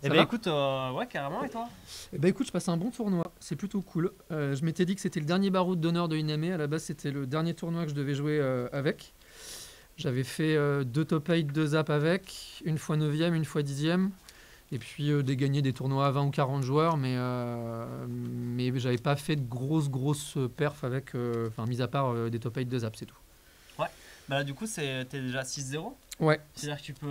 Eh Ça ben va? écoute, ouais, carrément, et toi? Eh ben écoute, je passe un bon tournoi, c'est plutôt cool. Je m'étais dit que c'était le dernier baroud d'honneur de Iname, à la base c'était le dernier tournoi que je devais jouer avec. J'avais fait 2 top 8, 2 zap avec, une fois 9ème, une fois 10ème, et puis des gagnés des tournois à 20 ou 40 joueurs, mais j'avais pas fait de grosses perfs avec, enfin mis à part des top 8, 2 zap, c'est tout. Ouais, bah là, du coup, t'es déjà 6-0. Ouais, C'est-à-dire que tu peux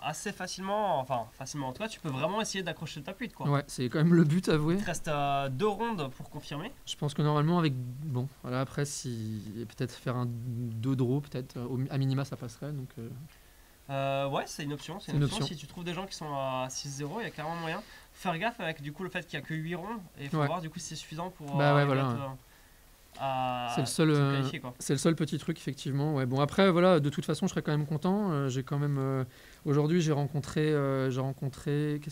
assez facilement, enfin, facilement en tout cas, tu peux vraiment essayer d'accrocher le top 8, quoi. ouais, c'est quand même le but avoué. Il te reste 2 rondes pour confirmer. Je pense que normalement avec bon, voilà après si peut-être faire un 2 draw peut-être à minima ça passerait donc Ouais, c'est une option, c'est c'est une une option. option. Si tu trouves des gens qui sont à 6-0, il y a carrément moyen. Faut faire gaffe avec du coup le fait qu'il y a que 8 rondes, et il faut Ouais. voir du coup si c'est suffisant pour Bah ouais, arriver voilà, à ouais. C'est le seul, te qualifier, quoi. c'est le seul petit truc effectivement. Ouais. Bon après voilà, de toute façon je serais quand même content. J'ai quand même aujourd'hui qu'est-ce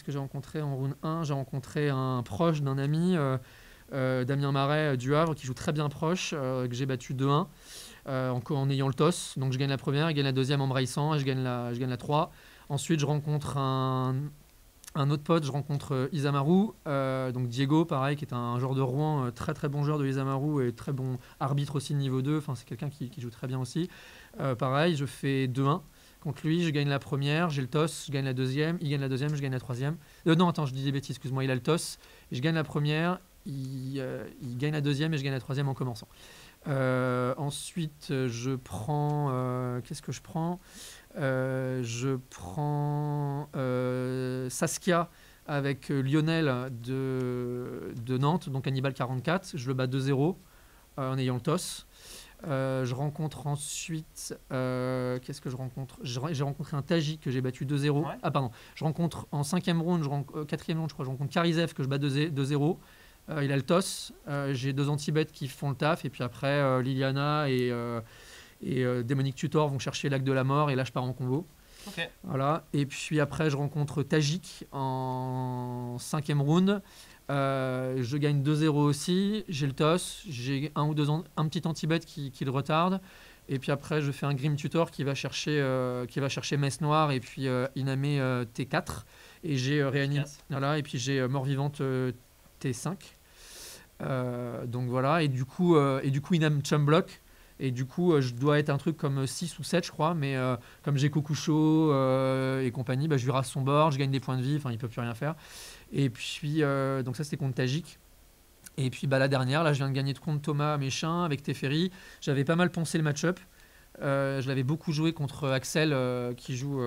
que j'ai rencontré en round 1. J'ai rencontré un proche d'un ami, Damien Marais du Havre, qui joue très bien proche, que j'ai battu 2-1 en ayant le toss. Donc je gagne la première, il gagne la deuxième en braissant et je gagne la 3. Ensuite je rencontre un autre pote, je rencontre Isamaru, donc Diego, pareil, qui est un joueur de Rouen, très très bon joueur de Isamaru et très bon arbitre aussi de niveau 2. Enfin, c'est quelqu'un qui joue très bien aussi. Pareil, je fais 2-1 contre lui, je gagne la première, j'ai le toss, je gagne la deuxième, il gagne la deuxième, je gagne la troisième. Non, attends, je dis des bêtises, excuse-moi, il a le toss, je gagne la première, il gagne la deuxième et je gagne la troisième en commençant. Ensuite, je prends. Qu'est-ce que je prends Je prends Saskia avec Lionel de Nantes, donc Hannibal 44. Je le bats 2-0 en ayant le toss. Je rencontre ensuite. Qu'est-ce que je rencontre J'ai rencontré un Tajik que j'ai battu 2-0. Ouais. Ah, pardon. Je rencontre en 5ème round, 4ème round, je crois, je rencontre Karizev que je bats 2-0. Il a le toss. J'ai 2 anti-bêtes qui font le taf. Et puis après, Liliana et Démonique Tutor vont chercher l'acte de la mort. Et là, je pars en combo. Ok. Voilà. Et puis après, je rencontre Tajik en 5ème round. Je gagne 2-0 aussi. J'ai le toss. J'ai un petit anti-bet qui le retarde. Et puis après, je fais un Grim Tutor qui va chercher Messe Noire et puis Iname T4. Et j'ai voilà, et puis j'ai Mort-Vivante T5. Donc voilà. Et du coup Iname Chum Block. Et du coup, je dois être un truc comme 6 ou 7, je crois. Mais comme j'ai Kokusho et compagnie, bah, je lui rase son board, je gagne des points de vie. Enfin, il peut plus rien faire. Et puis, donc ça, c'était contre Tajik. Et puis, bah, la dernière, là, je viens de gagner contre Thomas Méchin avec Teferi. J'avais pas mal poncé le match-up. Je l'avais beaucoup joué contre Axel, qui joue,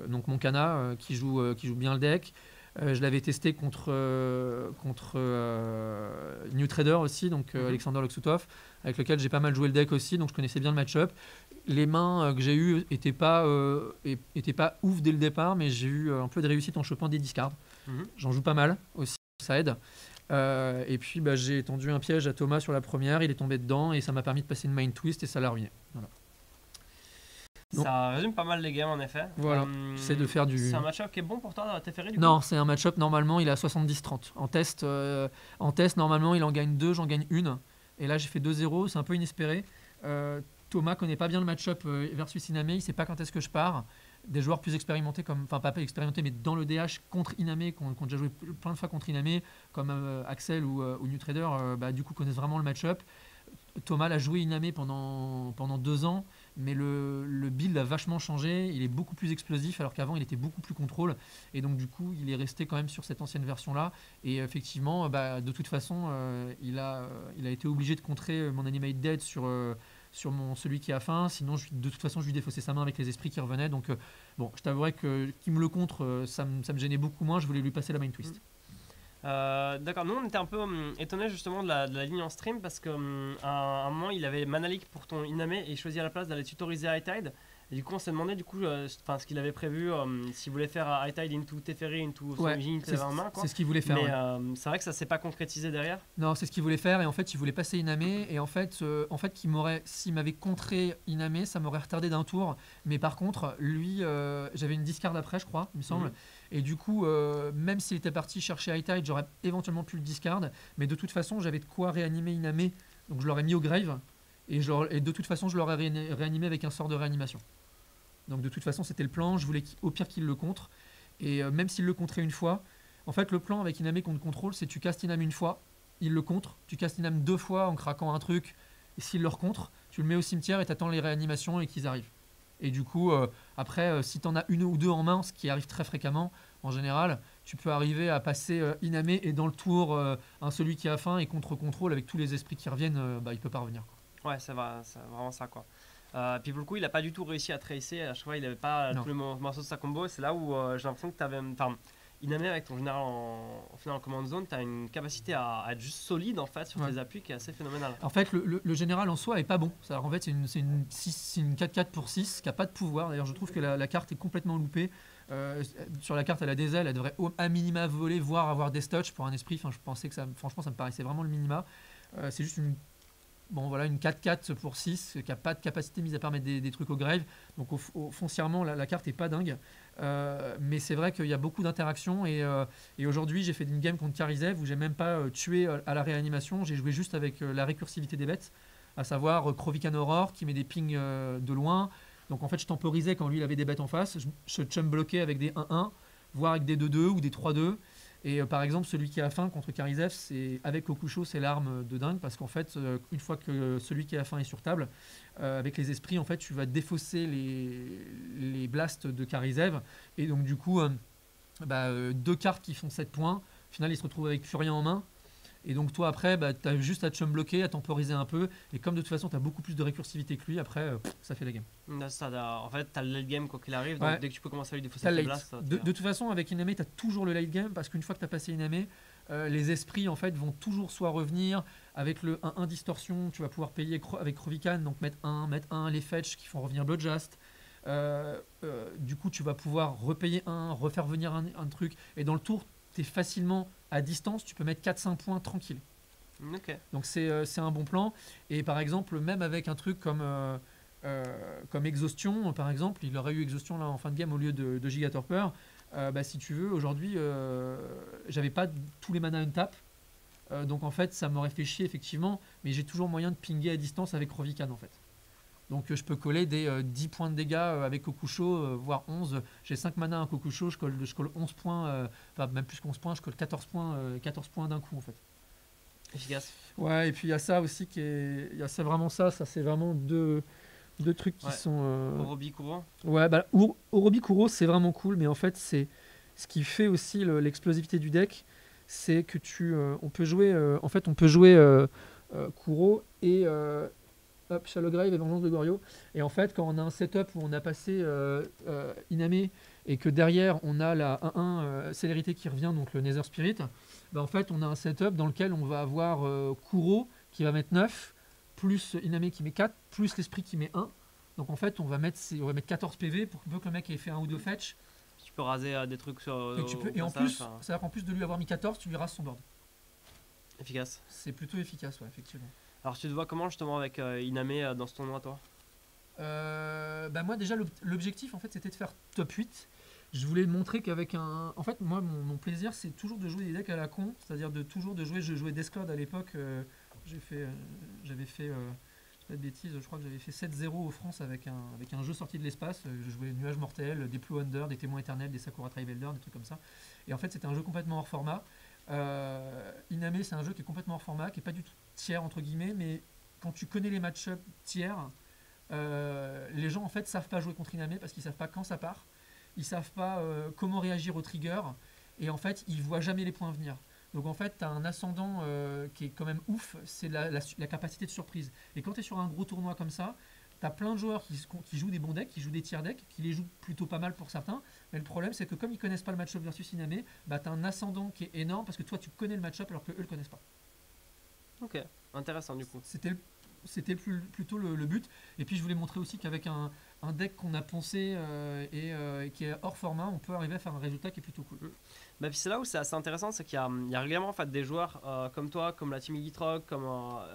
donc mon Kana, qui joue bien le deck. Je l'avais testé contre New Trader aussi, donc Alexander Loksutov, avec lequel j'ai pas mal joué le deck aussi, donc je connaissais bien le match-up. Les mains que j'ai eues étaient pas ouf dès le départ, mais j'ai eu un peu de réussite en chopant des discards. J'en joue pas mal aussi, ça aide. Et puis bah, j'ai tendu un piège à Thomas sur la première, il est tombé dedans et ça m'a permis de passer une main twist et ça l'a ruiné. Voilà. Donc, ça résume pas mal les games en effet. Voilà, j'essaie de faire du... C'est un match-up qui est bon pour toi, Teferi, du coup? Non, c'est un match-up, normalement il est à 70-30. En test, normalement il en gagne 2, j'en gagne une. Et là j'ai fait 2-0, c'est un peu inespéré. Thomas connaît pas bien le match-up versus Iname, il sait pas quand est-ce que je pars. Des joueurs plus expérimentés, enfin pas expérimentés, mais dans le DH contre Iname, qui ont déjà joué plein de fois contre Iname, comme Axel ou New Trader, bah, du coup connaissent vraiment le match-up. Thomas l'a joué Iname pendant 2 ans, mais le build a vachement changé, il est beaucoup plus explosif alors qu'avant il était beaucoup plus contrôle, et donc du coup il est resté quand même sur cette ancienne version là, et effectivement bah, de toute façon il a été obligé de contrer mon Animate Dead sur celui qui a faim, sinon de toute façon je lui défaussais sa main avec les esprits qui revenaient, donc bon, je t'avouerais que qu'il me le contre, ça me gênait beaucoup moins, je voulais lui passer la main twist. D'accord, nous on était un peu étonnés justement de la ligne en stream parce qu'à un moment il avait Manalik pour ton Iname et il choisit à la place d'aller tutoriser High Tide. Et du coup on s'est demandé ce qu'il avait prévu, s'il voulait faire High Tide into Teferi, into Somijin en main, quoi. C'est ce qu'il voulait faire. Mais ouais. c'est vrai que ça s'est pas concrétisé derrière. Non, c'est ce qu'il voulait faire et en fait il voulait passer Iname et en fait s'il m'avait contré Iname, ça m'aurait retardé d'un tour. Mais par contre lui, j'avais une discard après je crois, il me semble. Et du coup, même s'il était parti chercher High Tide, j'aurais éventuellement pu le discard. Mais de toute façon, j'avais de quoi réanimer Iname. Donc je l'aurais mis au grave. Et de toute façon, je l'aurais réanimé avec un sort de réanimation. Donc de toute façon, c'était le plan. Je voulais au pire qu'il le contre. Et même s'il le contrait une fois, en fait, le plan avec Iname contre contrôle, c'est tu castes Iname une fois, il le contre, tu castes Iname 2 fois en craquant un truc, et s'il le recontre, tu le mets au cimetière et t'attends les réanimations et qu'ils arrivent. Et du coup, après, si t'en as une ou deux en main, ce qui arrive très fréquemment, en général, tu peux arriver à passer Iname et dans le tour, celui qui a faim et contre-contrôle avec tous les esprits qui reviennent, il peut pas revenir, quoi. Ouais, c'est vrai, c'est vraiment ça quoi. Puis pour le coup, il a pas du tout réussi à tracer. À chaque fois, il avait pas Non. tous les morceaux de sa combo. C'est là où j'ai l'impression que tu avais. Enfin, Iname avec ton général en final en command zone, tu as une capacité à être juste solide en fait sur Ouais. tes appuis qui est assez phénoménale. En fait, le général en soi est pas bon. Ça, en fait, c'est une 4-4 pour 6 qui a pas de pouvoir. D'ailleurs, je trouve que la carte est complètement loupée. Sur la carte, elle a des ailes, elle devrait à minima voler, voire avoir des touch pour un esprit. Enfin, je pensais que franchement, ça me paraissait vraiment le minima. C'est juste une 4-4 pour 6 qui n'a pas de capacité mise à part mettre des trucs au grave. Donc foncièrement, la carte est pas dingue. Mais c'est vrai qu'il y a beaucoup d'interactions. Et aujourd'hui, j'ai fait une game contre Karizev où j'ai même pas tué à la réanimation. J'ai joué juste avec la récursivité des bêtes, à savoir Krovikan Aurore qui met des pings de loin. Donc en fait, je temporisais quand lui il avait des bêtes en face. Je chum bloquais avec des 1-1, voire avec des 2-2 ou des 3-2. Et par exemple, celui qui a faim contre Karizev, c'est avec Kokusho, c'est l'arme de dingue parce qu'en fait, une fois que celui qui a faim est sur table, avec les esprits, en fait, tu vas défausser les blasts de Karizev. Et donc, du coup, deux cartes qui font 7 points. Au final, il se retrouve avec Furien en main. Et donc, toi, après, tu as juste à chum bloquer, à temporiser un peu. Et comme de toute façon, tu as beaucoup plus de récursivité que lui, après, ça fait la game. En fait, tu as le late game quoi qu'il arrive. Donc Ouais. dès que tu peux commencer à lui défausser T'as ses le blasts. late. De toute façon, avec Iname, tu as toujours le late game parce qu'une fois que tu as passé Iname, les esprits en fait vont toujours soit revenir avec le 1-1 distorsion, tu vas pouvoir payer avec Krovikan, donc mettre 1, les fetch qui font revenir Bloodjust. Du coup, tu vas pouvoir repayer refaire venir un truc. Et dans le tour, tu es facilement à distance, tu peux mettre 4-5 points tranquille. Ok. Donc c'est un bon plan. Et par exemple, même avec un truc comme Exhaustion, par exemple, il aurait eu Exhaustion là en fin de game au lieu de Gigatorpor. Si tu veux, aujourd'hui, j'avais pas tous les mana untap. Donc en fait, ça m'aurait fait chier effectivement, mais j'ai toujours moyen de pinguer à distance avec Krovikan en fait. Donc je peux coller des 10 points de dégâts avec Kokusho, voire 11. J'ai 5 mana à Kokusho, je colle 11 points, même plus que 11 points, je colle 14 points d'un coup en fait. Efficace. Ouais, et puis il y a ça aussi il y a ça vraiment ça c'est vraiment deux trucs qui sont. Orobi Kuro. Ouais, Orobi Kuro c'est vraiment cool, mais en fait c'est ce qui fait aussi l'explosivité du deck, c'est que on peut jouer Kuro et Shallow Grave et Vengeance de Goryo. Et en fait, quand on a un setup où on a passé Iname et que derrière on a la 1-1 célérité qui revient, donc le Nether Spirit, en fait on a un setup dans lequel on va avoir Kuro qui va mettre 9, plus Iname qui met 4, plus l'esprit qui met 1. Donc en fait on va mettre 14 PV pour que le mec ait fait un ou deux fetch. Tu peux raser des trucs sur. Et en plus, c'est-à-dire qu'en plus de lui avoir mis 14, tu lui rases son board. Efficace. C'est plutôt efficace, ouais, effectivement. Alors tu te vois comment justement avec Iname dans ce tournoi toi? Moi déjà l'objectif en fait c'était de faire top 8. Je voulais montrer qu'avec en fait moi mon plaisir c'est toujours de jouer des decks à la con, c'est-à-dire je jouais Discord à l'époque, j'avais fait pas de bêtises, je crois que j'avais fait 7-0 aux France avec un jeu sorti de l'espace, je jouais Nuages Mortels, des Plow Under, des Témoins Éternels, des Sakura Trivelder, des trucs comme ça. Et en fait c'était un jeu complètement hors format. Iname c'est un jeu qui est complètement hors format, qui est pas du tout tiers entre guillemets, mais quand tu connais les match-up tiers, les gens en fait savent pas jouer contre Iname parce qu'ils savent pas quand ça part, ils savent pas comment réagir au trigger, et en fait ils voient jamais les points venir. Donc en fait tu as un ascendant qui est quand même ouf, c'est la capacité de surprise. Et quand tu es sur un gros tournoi comme ça, tu as plein de joueurs qui jouent des bons decks, qui jouent des tiers decks, qui les jouent plutôt pas mal pour certains, mais le problème c'est que comme ils connaissent pas le match-up versus Iname, tu as un ascendant qui est énorme parce que toi tu connais le match-up alors que eux le connaissent pas. Ok, intéressant du coup. C'était plutôt le but. Et puis je voulais montrer aussi qu'avec un deck qu'on a poncé et qui est hors format, on peut arriver à faire un résultat qui est plutôt cool. Puis c'est là où c'est assez intéressant, c'est qu'il y a régulièrement en fait, des joueurs comme toi, comme la team Igitrog, comme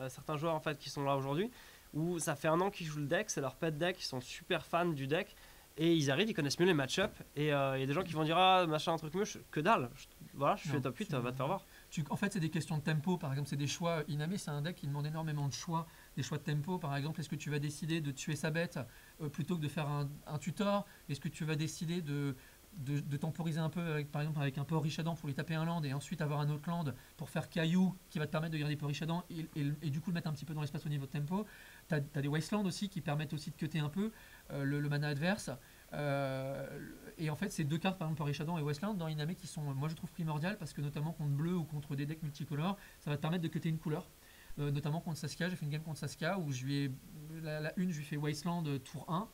certains joueurs en fait, qui sont là aujourd'hui, où ça fait un an qu'ils jouent le deck, c'est leur pet deck, ils sont super fans du deck, et ils arrivent, ils connaissent mieux les match-up, et il y a des gens qui vont dire ah machin un truc mieux, que dalle, je fais top 8, va te faire voir. En fait, c'est des questions de tempo. Par exemple, c'est des choix. Iname, c'est un deck qui demande énormément de choix. Des choix de tempo, par exemple, est-ce que tu vas décider de tuer sa bête plutôt que de faire un tutor? Est-ce que tu vas décider de de temporiser un peu, par exemple avec un Port Rishadan pour lui taper un land et ensuite avoir un autre land pour faire caillou qui va te permettre de garder Port Rishadan et du coup le mettre un petit peu dans l'espace au niveau de tempo. Tu as des Wastelands aussi qui permettent aussi de cutter un peu le mana adverse. Et en fait, ces deux cartes, par exemple Port Rishadan et Wasteland, dans Iname qui sont, moi je trouve primordiales parce que notamment contre bleu ou contre des decks multicolores, ça va te permettre de cutter une couleur. Notamment contre Saskia, j'ai fait une game contre Saskia où je lui ai, la une, je lui fais Wasteland tour 1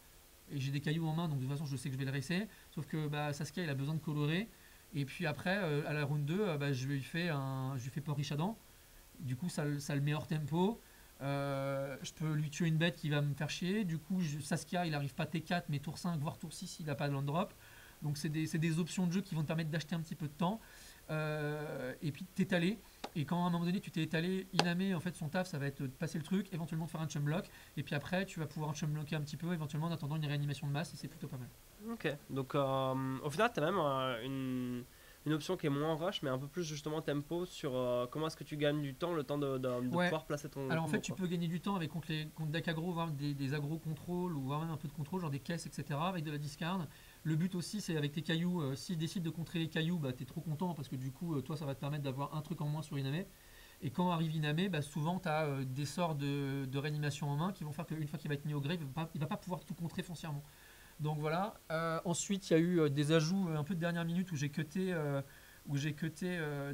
et j'ai des cailloux en main donc de toute façon je sais que je vais le racer. Sauf que Saskia il a besoin de colorer et puis après à la round 2, je lui fais Port Rishadan. Du coup ça le met hors tempo. Je peux lui tuer une bête qui va me faire chier. Du coup Saskia il arrive pas T4 mais tour 5 voire tour 6 il a pas de land drop. Donc c'est des options de jeu qui vont te permettre d'acheter un petit peu de temps. Et puis de t'étaler. Et quand à un moment donné tu t'es étalé, Iname en fait son taf ça va être de passer le truc, éventuellement de faire un chum block, et puis après tu vas pouvoir chum blocker un petit peu, éventuellement en attendant une réanimation de masse, et c'est plutôt pas mal. Ok, donc au final, tu as même une option qui est moins rush, mais un peu plus justement tempo sur comment est-ce que tu gagnes du temps, le temps de Ouais. pouvoir placer ton. Alors en combo, fait tu quoi. peux gagner du temps avec contre deck aggro, voire des aggro contrôle, ou voire même un peu de contrôle, genre des caisses, etc. avec de la discard. Le but aussi c'est avec tes cailloux, s'ils décident de contrer les cailloux, t'es trop content parce que du coup toi ça va te permettre d'avoir un truc en moins sur Iname. Et quand arrive Iname, souvent tu as des sorts de réanimation en main qui vont faire qu'une fois qu'il va être mis au grave, il va pas pouvoir tout contrer foncièrement. Donc voilà. Ensuite, il y a eu des ajouts un peu de dernière minute où j'ai cuté,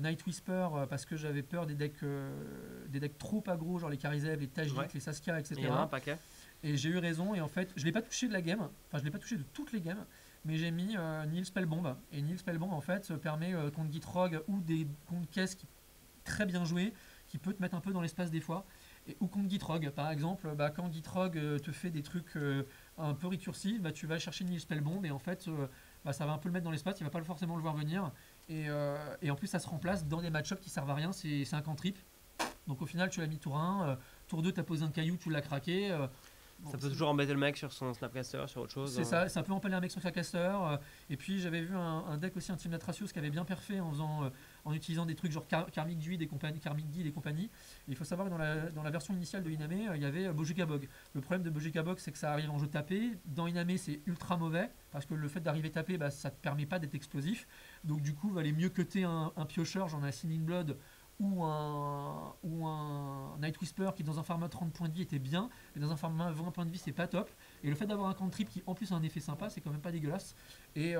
Night Whisper parce que j'avais peur des decks trop aggro, genre les Karizev, les Tajik, Ouais. les Saskia, Et il y en a un etc. paquet. Et j'ai eu raison. Et en fait, je l'ai pas touché de la game. Enfin, je l'ai pas touché de toutes les games. Mais j'ai mis Nil Spellbomb. Et Nil Spellbomb, en fait, permet contre Gitrog ou contre caisses qui très bien joué, qui peut te mettre un peu dans l'espace des fois. Ou contre Gitrog, par exemple, quand Gitrog te fait des trucs un peu récursifs, tu vas chercher Nil Spellbomb et en fait, ça va un peu le mettre dans l'espace, il va pas forcément le voir venir. Et en plus, ça se remplace dans des match-ups qui servent à rien, c'est un cantrip. Donc au final, tu l'as mis tour 1, tour 2, tu as posé un caillou, tu l'as craqué. Bon, Ça peut toujours embêter le mec sur son Snapcaster, sur autre chose. c'est ça peut empeler un mec sur Snapcaster. Et puis j'avais vu un deck aussi, un Team Latracios qui avait bien perfait en utilisant des trucs genre Karmic Druid et compagnie, Karmic Guide et compagnie. Et il faut savoir que dans la version initiale de Iname, il y avait Bojuka Bog. Le problème de Bojuka Bog, c'est que ça arrive en jeu tapé. Dans Iname, c'est ultra mauvais parce que le fait d'arriver tapé, ça te permet pas d'être explosif. Donc du coup, il valait mieux cutter un piocheur, genre un Sinning Blood ou un Night Whisper qui dans un format 30 points de vie était bien, mais dans un format 20 points de vie c'est pas top. Et le fait d'avoir un cantrip qui en plus a un effet sympa, c'est quand même pas dégueulasse. Et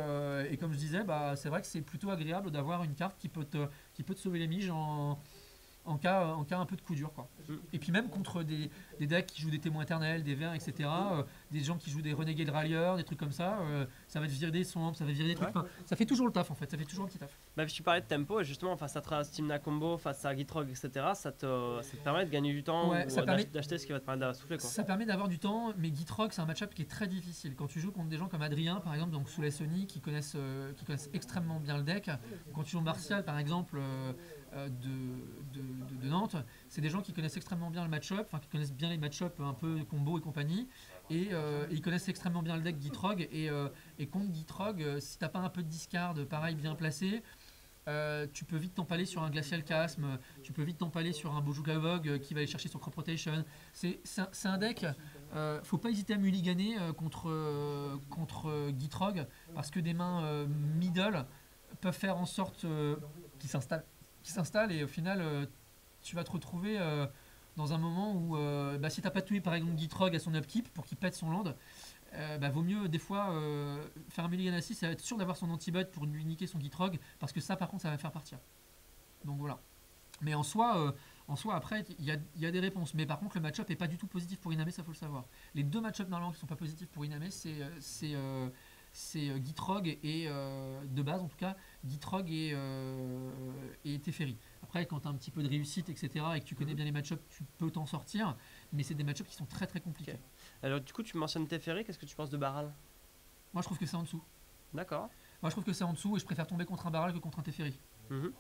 comme je disais, c'est vrai que c'est plutôt agréable d'avoir une carte qui peut te sauver les miges en cas un peu de coup dur, quoi. Et puis même contre des decks qui jouent des témoins éternels, des verts, etc. Des gens qui jouent des renégés de rallieurs, des trucs comme ça, ça va te virer des sombres, ça va te virer des trucs. Ouais. Enfin, ça fait toujours le taf en fait, ça fait toujours un petit taf. Bah, tu parlais de tempo et justement face à Steam Combo, face à Gitrog, etc. Ça te permet de gagner du temps Ouais, ou ça permet- d'acheter ce qui va te permettre de souffler, quoi. Ça permet d'avoir du temps, mais Gitrog c'est un match-up qui est très difficile. Quand tu joues contre des gens comme Adrien par exemple, donc sous la Sony, qui connaissent extrêmement bien le deck, quand tu joues Martial par exemple de Nantes, c'est des gens qui connaissent extrêmement bien le match-up, enfin qui connaissent bien les match-up un peu combo et compagnie, et ils connaissent extrêmement bien le deck Gitrog, et contre Gitrog, si t'as pas un peu de discard pareil bien placé, tu peux vite t'empaler sur un Glacial Chasm, tu peux vite t'empaler sur un Bojuka Bog qui va aller chercher son Crop Rotation. C'est un deck, faut pas hésiter à mulliganer contre Gitrog, parce que des mains middle peuvent faire en sorte qu'il s'installe et au final tu vas te retrouver dans un moment où si t'as pas tué par exemple Gitrog à son upkeep pour qu'il pète son land, vaut mieux des fois faire un mulligan à 6 et être sûr d'avoir son anti-bot pour lui niquer son Gitrog, parce que ça par contre ça va faire partir. Donc voilà. Mais en soi après il y a des réponses, mais par contre le match-up est pas du tout positif pour Iname, ça faut le savoir. Les deux match-up normalement qui sont pas positifs pour Iname, c'est Gitrog et de base en tout cas Gitrog et Teferi. Après quand tu as un petit peu de réussite etc et que tu connais bien les match-ups tu peux t'en sortir, mais c'est des match-ups qui sont très très compliqués. Ok. Alors du coup tu mentionnes Teferi, qu'est-ce que tu penses de Baral? Moi je trouve que c'est en dessous. D'accord. Moi je trouve que c'est en dessous et je préfère tomber contre un Baral que contre un Teferi. Mhm.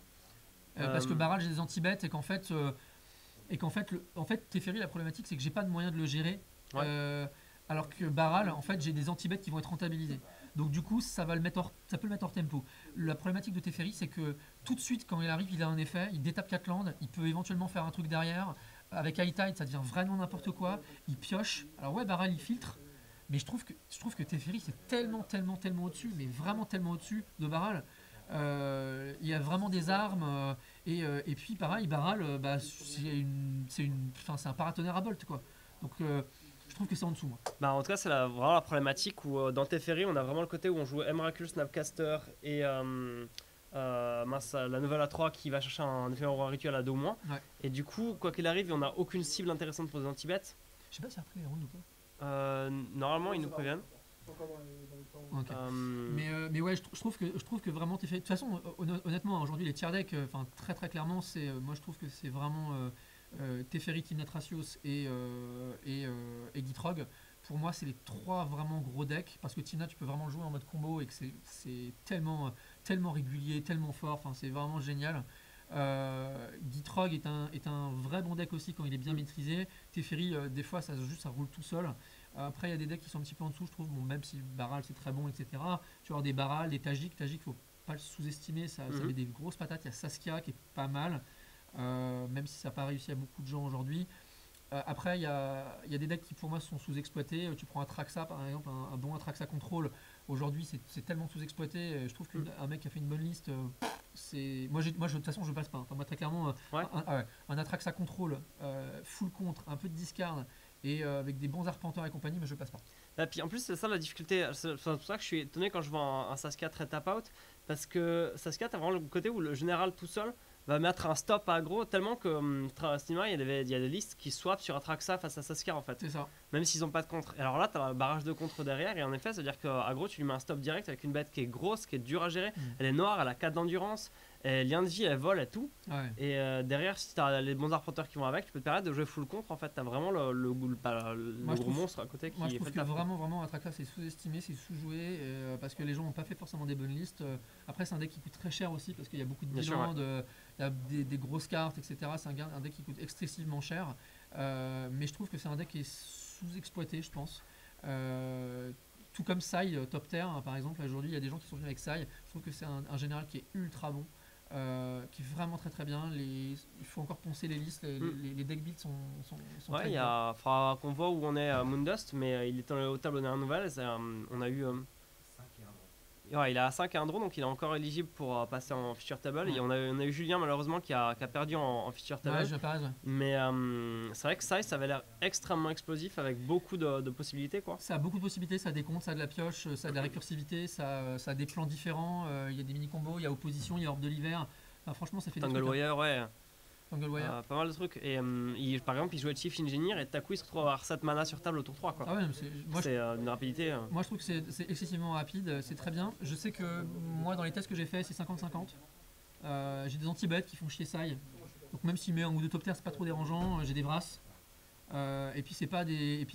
Parce que Baral j'ai des anti-bêtes et qu'en fait Teferi la problématique c'est que j'ai pas de moyen de le gérer. Ouais. Alors que Baral en fait j'ai des anti-bêtes qui vont être rentabilisés. Donc du coup ça peut le mettre hors tempo. La problématique de Teferi c'est que tout de suite quand il arrive il a un effet, il détape 4 landes, il peut éventuellement faire un truc derrière. Avec High Tide ça devient vraiment n'importe quoi, il pioche. Alors ouais Baral il filtre, Mais je trouve que Teferi c'est tellement au-dessus, mais vraiment tellement au-dessus de Barral. Il y a vraiment des armes et puis pareil, Barral, bah, enfin, c'est un paratonnerre à bolt quoi. Donc je trouve que c'est en dessous moi. Bah, en tout cas, c'est vraiment la problématique où dans Teferi, on a vraiment le côté où on joue Emrakul, Snapcaster et la nouvelle A3 qui va chercher un éphémère rituel à 2 ou moins. Ouais. Et du coup, quoi qu'il arrive, on n'a aucune cible intéressante pour des anti-bêtes. Je sais pas si après les rounds ou pas. Normalement, ils nous préviennent. Ok. Euh, Mais ouais, je trouve que vraiment Teferi. De toute façon, honnêtement, aujourd'hui les tier decks, enfin très clairement, moi je trouve que c'est vraiment Teferi, Timnatracios et Gitrog. Pour moi, c'est les 3 vraiment gros decks parce que Timna, tu peux vraiment le jouer en mode combo et que c'est tellement régulier, tellement fort. Enfin, c'est vraiment génial. Gitrog est un vrai bon deck aussi quand il est bien maîtrisé. Teferi, des fois, ça roule tout seul. Après, il y a des decks qui sont un petit peu en dessous, je trouve. Bon, même si Barral c'est très bon, etc. Tu vas avoir des Barral, des Tajik. Tajik, faut pas le sous-estimer. Ça met des grosses patates. Il y a Saskia qui est pas mal, même si ça n'a pas réussi à beaucoup de gens aujourd'hui. Après, il y a des decks qui pour moi sont sous-exploités. Tu prends Atraxa par exemple, un bon Atraxa Control. Aujourd'hui, c'est tellement sous-exploité. Je trouve qu'un mec qui a fait une bonne liste, de toute façon, je passe pas. Enfin, moi, très clairement, un Atraxa Control, full contre, un peu de discard et avec des bons arpenteurs et compagnie, mais je passe pas. Et puis en plus, c'est ça la difficulté. C'est pour ça que je suis étonné quand je vois un Saskia très tap out. Parce que Saskia, t'as vraiment le côté où le général tout seul va mettre un stop à aggro tellement que Stima, il y a des listes qui swap sur Atraxa face à Saskia en fait. C'est ça. Même s'ils n'ont pas de contre. Et alors là, tu as un barrage de contre derrière. Et en effet, ça veut dire qu'aggro, tu lui mets un stop direct avec une bête qui est grosse, qui est dure à gérer. Elle est noire, elle a 4 d'endurance. Lien de vie, elle vole et tout. Ouais. Et derrière, si tu as les bons arpenteurs qui vont avec, tu peux te permettre de jouer full contre. En fait, tu as vraiment le gros monstre à côté qui moi, je fait trouve le que taf. vraiment Atraxa c'est sous-estimé, c'est sous-joué parce que les gens n'ont pas fait forcément des bonnes listes. Après, c'est un deck qui coûte très cher aussi parce qu'il y a beaucoup de Bien sûr, bilans, il y a des grosses cartes, etc. C'est un deck qui coûte excessivement cher. Mais je trouve que c'est un deck qui est sous-exploité, je pense. Tout comme Sai, top tier, hein, par exemple, aujourd'hui, il y a des gens qui sont venus avec Sai. Je trouve que c'est un général qui est ultra bon. Qui est vraiment très bien. Il faut encore poncer les listes. Les deck builds sont Ouais, très il bien. faudra qu'on voit où on est à Moondust, mais il est au tableau dernière nouvelle. On a eu. Ouais, il est à 5 et 1 draw, donc il est encore éligible pour passer en feature table. Ouais. Et on a eu Julien malheureusement qui a perdu en feature table. Ouais, je pareil, ouais. Mais c'est vrai que ça avait l'air extrêmement explosif avec beaucoup de possibilités quoi. Ça a beaucoup de possibilités, ça a des comptes, ça a de la pioche, ça a de la récursivité, ça a des plans différents. Il y a des mini-combos, il y a opposition, il y a orbe de l'hiver. Enfin, franchement, ça fait des Tangle trucs. Warrior, ouais. Tangle Warrior. Pas mal de trucs. Et par exemple, il jouait Chief Engineer et Taku il se retrouve à avoir 7 mana sur table au tour 3 quoi. Ah ouais, C'est une rapidité. moi je trouve que c'est excessivement rapide, c'est très bien. Je sais que moi dans les tests que j'ai fait c'est 50-50. J'ai des anti-bêtes qui font chier Sai. Donc même s'il met un ou deux top terre, c'est pas trop dérangeant. J'ai des Vras. Et puis c'est pas des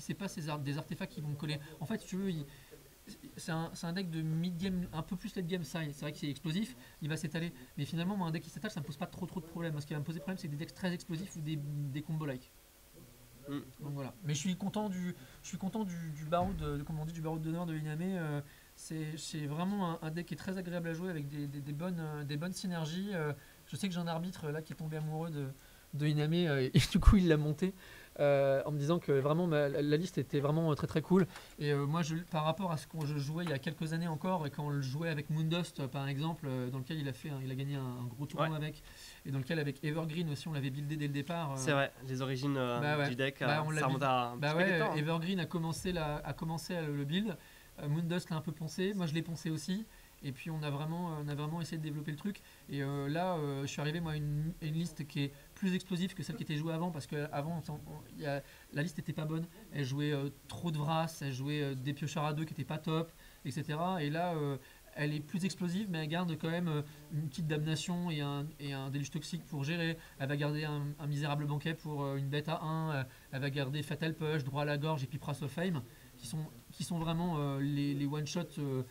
artefacts qui vont me coller. En fait, si tu veux, c'est un deck de mid-game, un peu plus late-game Sai. C'est vrai que c'est explosif, il va s'étaler. Mais finalement, moi, un deck qui s'étale, ça me pose pas trop de problèmes. Ce qui va me poser problème, c'est des decks très explosifs ou des combos-like. Donc voilà. Mais je suis content du Baroud, comment on dit, du Baroud d'honneur de Iname. C'est vraiment un deck qui est très agréable à jouer avec des bonnes synergies. Je sais que j'ai un arbitre là qui est tombé amoureux de Iname et du coup il l'a monté en me disant que vraiment la liste était vraiment très cool. Et moi, par rapport à ce que je jouais il y a quelques années encore, et quand on le jouait avec Moondust par exemple, dans lequel il a gagné un gros tournoi avec, et dans lequel avec Evergreen aussi on l'avait buildé dès le départ. C'est vrai, les origines du deck, ça remonte à un petit peu de temps. Evergreen a commencé à le build. Moondust l'a un peu poncé, moi je l'ai poncé aussi. Et puis on a vraiment essayé de développer le truc. Et là, je suis arrivé moi à une liste qui est plus explosive que celle qui était jouée avant, parce qu'avant la liste n'était pas bonne. Elle jouait trop de Vras, elle jouait des piocheurs à deux qui n'étaient pas top, etc. Et là, elle est plus explosive, mais elle garde quand même une petite damnation et un déluge toxique pour gérer. Elle va garder un misérable banquet pour une bête à 1. Elle va garder Fatal Push, droit à la gorge et puis Price of Fame, qui sont vraiment les one-shots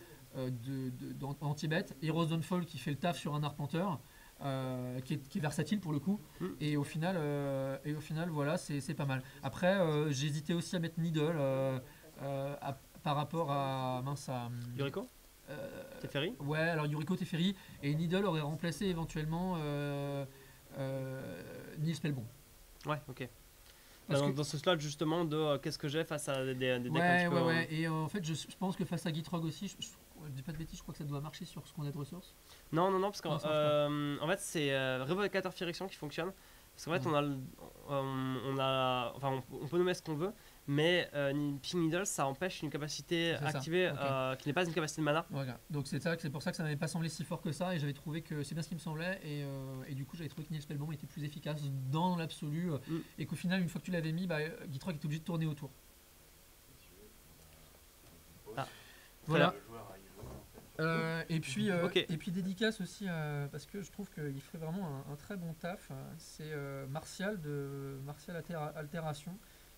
d'anti-bet. Heroes Don't Fall qui fait le taf sur un arpenteur, qui est versatile pour le coup. Et au final voilà, c'est pas mal. Après, j'ai hésité aussi à mettre Needle par rapport à Yuriko Teferi. Ouais, alors Yuriko Teferi, et Needle aurait remplacé éventuellement Nils Pelbon. Ouais, ok. Parce que- dans ce slot justement de qu'est-ce que j'ai face à des decks un Ouais, petit peu, ouais, ouais. Et en fait, je pense que face à Gitrog aussi, je dis pas de bêtises, je crois que ça doit marcher sur ce qu'on a de ressources. Non, non, non, parce qu'en Non, ça marche pas. en fait, c'est Révocateur Firection qui fonctionne. Parce qu'en fait, Mm. on peut nommer ce qu'on veut, mais Ping Needle, ça empêche une capacité C'est ça, activée ok. qui n'est pas une capacité de mana. Voilà. Donc c'est pour ça que ça m'avait pas semblé si fort que ça, et j'avais trouvé que c'est bien ce qui me semblait, et du coup j'avais trouvé que Nils Spellbomb était plus efficace dans l'absolu, Mm. et qu'au final, une fois que tu l'avais mis, bah, Gitrog était obligé de tourner autour. Ah. Voilà. Le joueur a y joué, en fait. Ok. Et puis dédicace aussi, parce que je trouve qu'il fait vraiment un très bon taf. C'est Martial de Martial Altération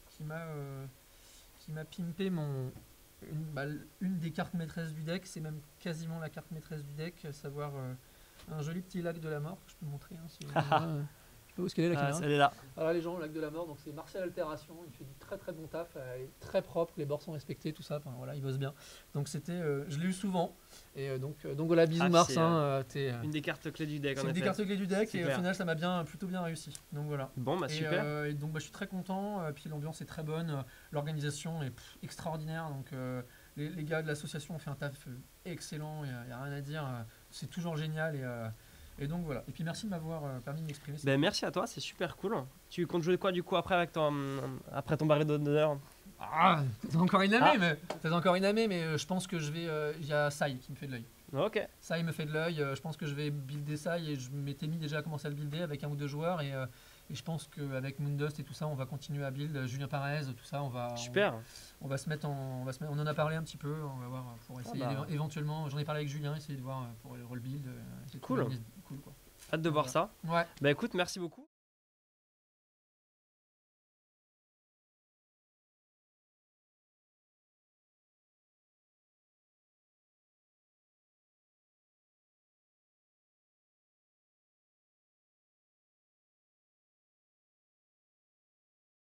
qui m'a pimpé une des cartes maîtresses du deck. C'est même quasiment la carte maîtresse du deck, à savoir un joli petit lac de la mort que je peux montrer. Hein, si vous voulez. Je sais pas où est-ce qu'elle est la Ah, caméra. elle est là. Voilà les gens, le lac de la mort, donc c'est Martial Altération, il fait du très très bon taf, il est très propre, les bords sont respectés, tout ça, enfin voilà, il bosse bien. Donc je l'ai eu souvent, et donc voilà, bisous Ah, Mars, c'est, hein, Une des cartes clés du deck, c'est en une des effet. cartes clés du deck, C'est et au clair. final ça m'a plutôt bien réussi, donc voilà. Bon, bah super. Et donc je suis très content, puis l'ambiance est très bonne, l'organisation est extraordinaire, donc les gars de l'association ont fait un taf excellent, il n'y a rien à dire, c'est toujours génial, et donc voilà. Et puis merci de m'avoir permis de m'exprimer. Ben, merci à toi, c'est super cool. Tu comptes jouer quoi du coup après avec après ton barré d'honneur? Ah, t'as encore une amée, mais je pense que je vais. Il y a Sai qui me fait de l'œil. Ok, Sai me fait de l'œil, je pense que je vais builder Sai, et je m'étais mis déjà à commencer à le builder avec un ou deux joueurs, et je pense qu'avec Moondust et tout ça, on va continuer à build. Julien Parez, tout ça, super. on va se mettre on en a parlé un petit peu, on va voir pour essayer bah. éventuellement. J'en ai parlé avec Julien, essayer de voir pour le rebuild. Cool. Cool quoi. Hâte de voir ça. Ouais. Bah écoute, merci beaucoup.